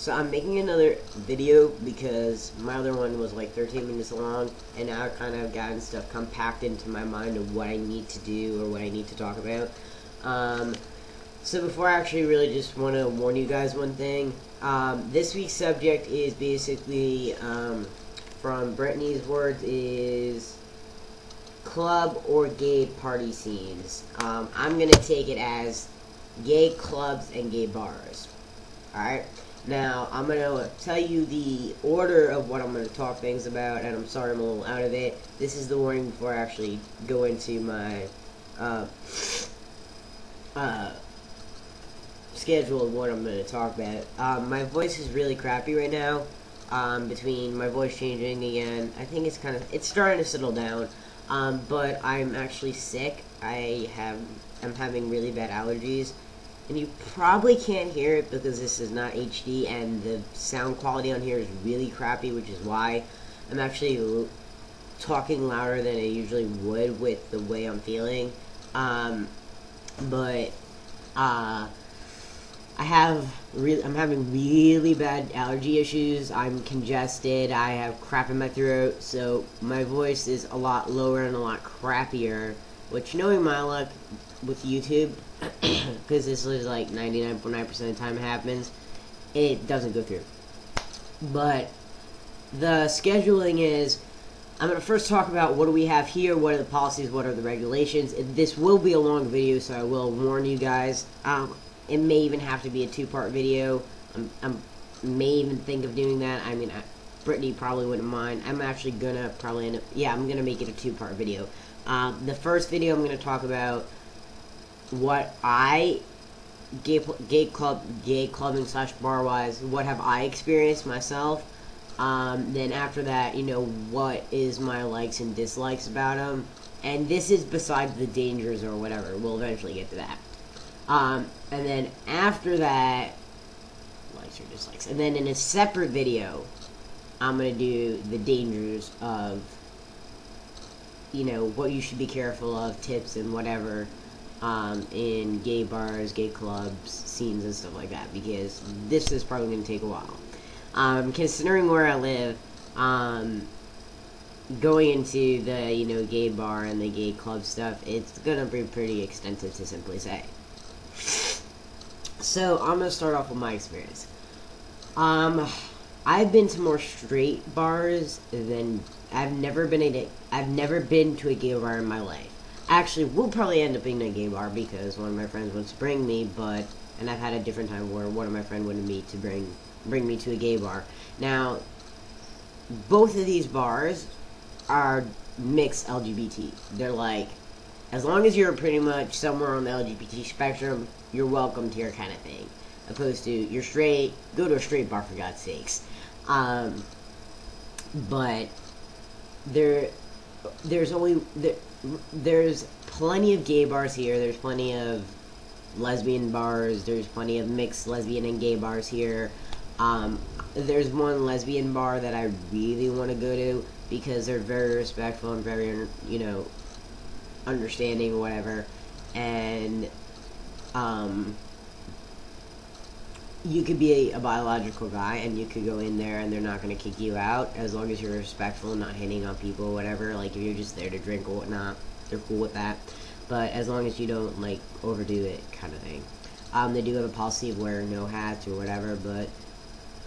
So I'm making another video because my other one was like 13 minutes long, and now I've kind of gotten stuff compacted into my mind of what I need to do or what I need to talk about. So before I actually really just want to warn you guys one thing. This week's subject is basically, from Brittany's words, is club or gay party scenes. I'm going to take it as gay clubs and gay bars. Alright? Now, I'm going to tell you the order of what I'm going to talk things about, and I'm sorry I'm a little out of it. This is the warning before I actually go into my schedule of what I'm going to talk about. My voice is really crappy right now, between my voice changing again. I think it's starting to settle down, but I'm actually sick. I'm having really bad allergies. And you probably can't hear it because this is not HD, and the sound quality on here is really crappy, which is why I'm actually talking louder than I usually would with the way I'm feeling. I'm having really bad allergy issues. I'm congested. I have crap in my throat, so my voice is a lot lower and a lot crappier. Which, knowing my luck with YouTube, because this is like 99.9% of the time it happens, it doesn't go through. But the scheduling is, I'm going to first talk about what do we have here, what are the policies, what are the regulations. This will be a long video, so I will warn you guys. It may even have to be a two-part video. I may even think of doing that. I mean, Brittany probably wouldn't mind. I'm actually going to probably end up, I'm going to make it a two-part video. The first video I'm going to talk about what gay clubbing / bar wise, what have I experienced myself. Then after that, what is my likes and dislikes about them. And this is besides the dangers or whatever. We'll eventually get to that. And then after that, likes or dislikes. And then in a separate video, I'm going to do the dangers of, what you should be careful of, tips and whatever, in gay bars, gay clubs, scenes and stuff like that, because this is probably going to take a while. Considering where I live, going into the, gay bar and the gay club stuff, it's going to be pretty extensive, to simply say. So, I'm going to start off with my experience. I've been to more straight bars than I've never been to a gay bar in my life. Actually, we'll probably end up being a gay bar because one of my friends wants to bring me, and I've had a different time where one of my friends wanted me to bring me to a gay bar. Now, both of these bars are mixed LGBT. They're like, as long as you're pretty much somewhere on the LGBT spectrum, you're welcome here kind of thing. Opposed to, you're straight, go to a straight bar for God's sakes. But there's plenty of gay bars here. There's plenty of lesbian bars. There's plenty of mixed lesbian and gay bars here. There's one lesbian bar that I really want to go to because they're very respectful and very, understanding or whatever. And, you could be a biological guy, and you could go in there, and they're not going to kick you out, as long as you're respectful and not hitting on people or whatever. Like, if you're just there to drink or whatnot, they're cool with that. But as long as you don't, overdo it, kind of thing. They do have a policy of wearing no hats or whatever, but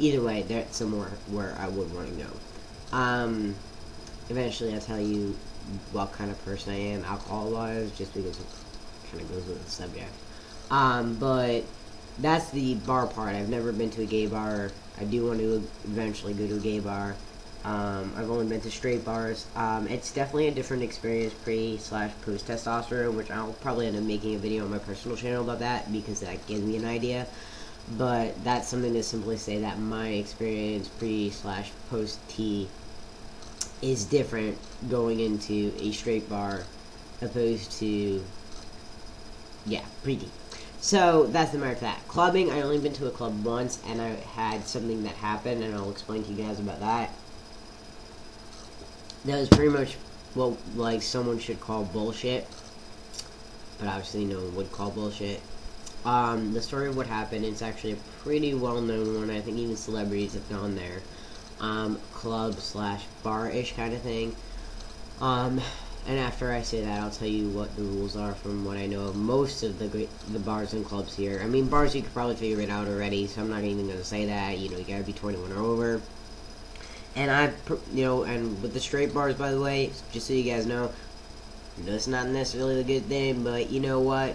either way, that's somewhere where I would want to go. Eventually, I'll tell you what kind of person I am, alcohol-wise, just because it kind of goes with the subject. But that's the bar part. I've never been to a gay bar. I do want to eventually go to a gay bar. I've only been to straight bars. It's definitely a different experience pre/post testosterone, which I'll probably end up making a video on my personal channel about that because that gives me an idea. But that's something to simply say that my experience pre/post T is different going into a straight bar opposed to, pre-T. So, that's the matter for that. Clubbing, I only been to a club once, and I had something that happened, and I'll explain to you guys about that. That was pretty much what, someone should call bullshit. But obviously no one would call bullshit. The story of what happened, it's actually a pretty well-known one. I think even celebrities have gone there. Club slash bar-ish kind of thing. And after I say that, I'll tell you what the rules are from what I know of most of the bars and clubs here. I mean, bars, you could probably figure it out already, so I'm not even going to say that. You know, you gotta be 21 or over. And and with the straight bars, by the way, just so you guys know, it's not necessarily a good thing, but you know what?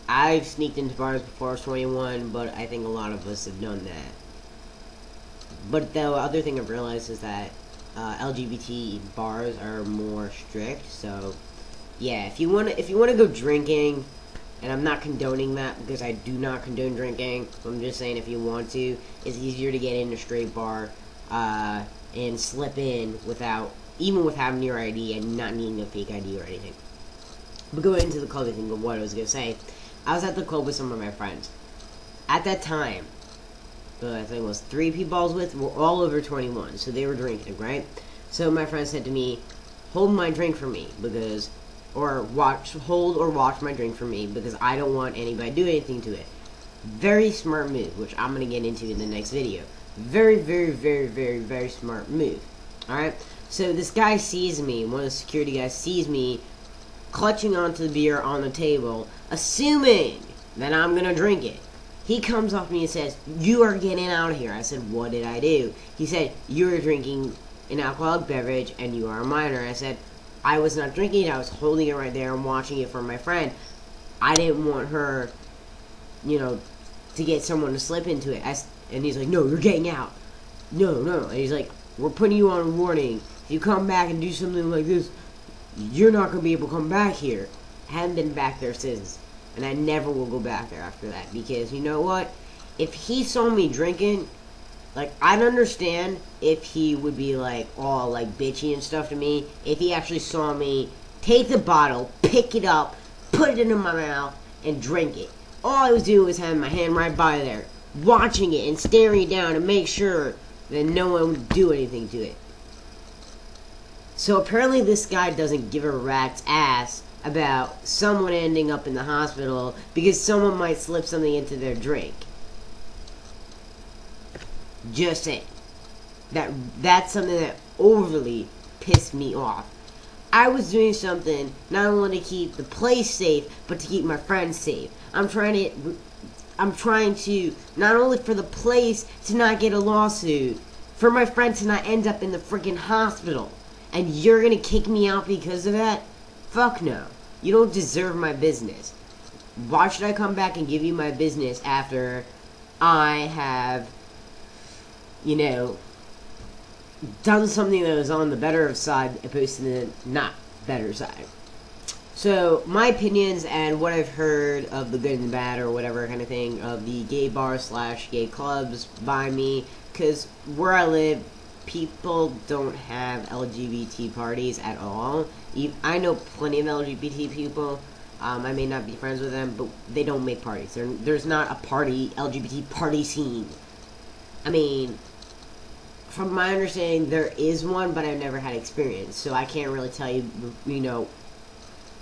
I've sneaked into bars before I was 21, but I think a lot of us have done that. But the other thing I've realized is that LGBT bars are more strict. So, yeah, if you wanna go drinking, and I'm not condoning that because I do not condone drinking. I'm just saying if you want to, it's easier to get in a straight bar and slip in even with having your ID and not needing a fake ID or anything. But going into the club, I think of what I was gonna say. I was at the club with some of my friends. At that time, I think it was 3 people I was with were all over 21, so they were drinking, right? So my friend said to me, hold my drink for me, hold or watch my drink for me, because I don't want anybody to do anything to it. Very smart move, which I'm going to get into in the next video. Very, very, very, very, very smart move. Alright? So this guy sees me, one of the security guys sees me clutching onto the beer on the table, assuming that I'm going to drink it. He comes up to me and says, you are getting out of here. I said, what did I do? He said, you are drinking an alcoholic beverage and you are a minor. I said, I was not drinking it. I was holding it right there and watching it for my friend. I didn't want her, to get someone to slip into it. And he's like, no, you're getting out. No. And he's like, we're putting you on warning. If you come back and do something like this, you're not going to be able to come back here. I haven't been back there since. And I never will go back there after that. Because, you know what? If he saw me drinking, I'd understand if he would be, all, bitchy and stuff to me. If he actually saw me take the bottle, pick it up, put it into my mouth, and drink it. All I was doing was having my hand right by there, watching it and staring it down to make sure that no one would do anything to it. So apparently this guy doesn't give a rat's ass about someone ending up in the hospital because someone might slip something into their drink. Just saying. That's something that overly pissed me off. I was doing something not only to keep the place safe, but to keep my friends safe. I'm trying to not only for the place to not get a lawsuit, for my friend to not end up in the freaking hospital. And you're gonna kick me out because of that? Fuck no. You don't deserve my business. Why should I come back and give you my business after I have, done something that was on the better side opposed to the not better side? So, my opinions and what I've heard of the good and the bad or whatever kind of thing of the gay bars slash gay clubs by me, because where I live, people don't have LGBT parties at all. I know plenty of LGBT people. I may not be friends with them, but they don't make parties. There's not a LGBT party scene. I mean, from my understanding, there is one, but I've never had experience, so I can't really tell you,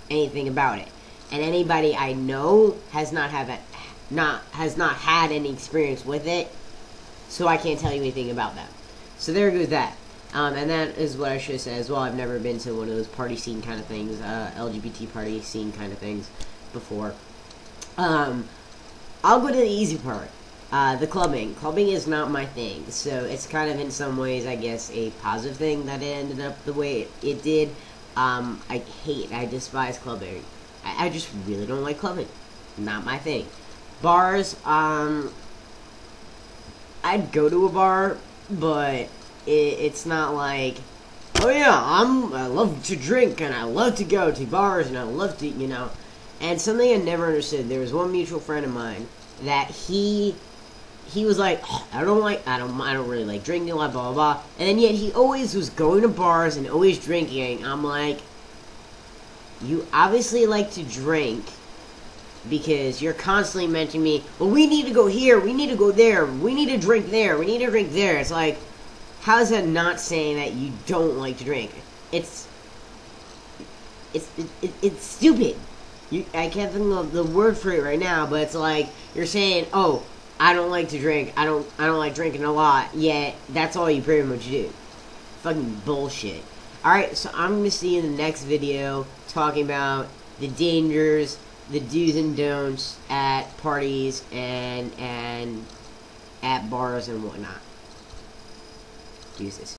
anything about it. And anybody I know has not had any experience with it, so I can't tell you anything about them. So there goes that. And that is what I should have said as well. I've never been to one of those party scene kind of things, LGBT party scene kind of things before. I'll go to the easy part. The clubbing. Clubbing is not my thing, so it's kind of in some ways, I guess, a positive thing that it ended up the way it did. I despise clubbing. I just really don't like clubbing. Not my thing. Bars, I'd go to a bar, but it's not like, oh yeah, I love to drink, and I love to go to bars, and I love to, And something I never understood, there was one mutual friend of mine that he was like, oh, I don't really like drinking, blah, blah, blah. And then yet he always was going to bars and always drinking. I'm like, you obviously like to drink because you're constantly mentioning me, well, we need to go here, we need to go there, we need to drink there, we need to drink there. It's like, how is that not saying that you don't like to drink? It's stupid. I can't think of the word for it right now, but it's like you're saying, "Oh, I don't like to drink. I don't like drinking a lot." Yet that's all you pretty much do. Fucking bullshit. All right, so I'm gonna see you in the next video talking about the dangers, the do's and don'ts at parties and at bars and whatnot. Deuces.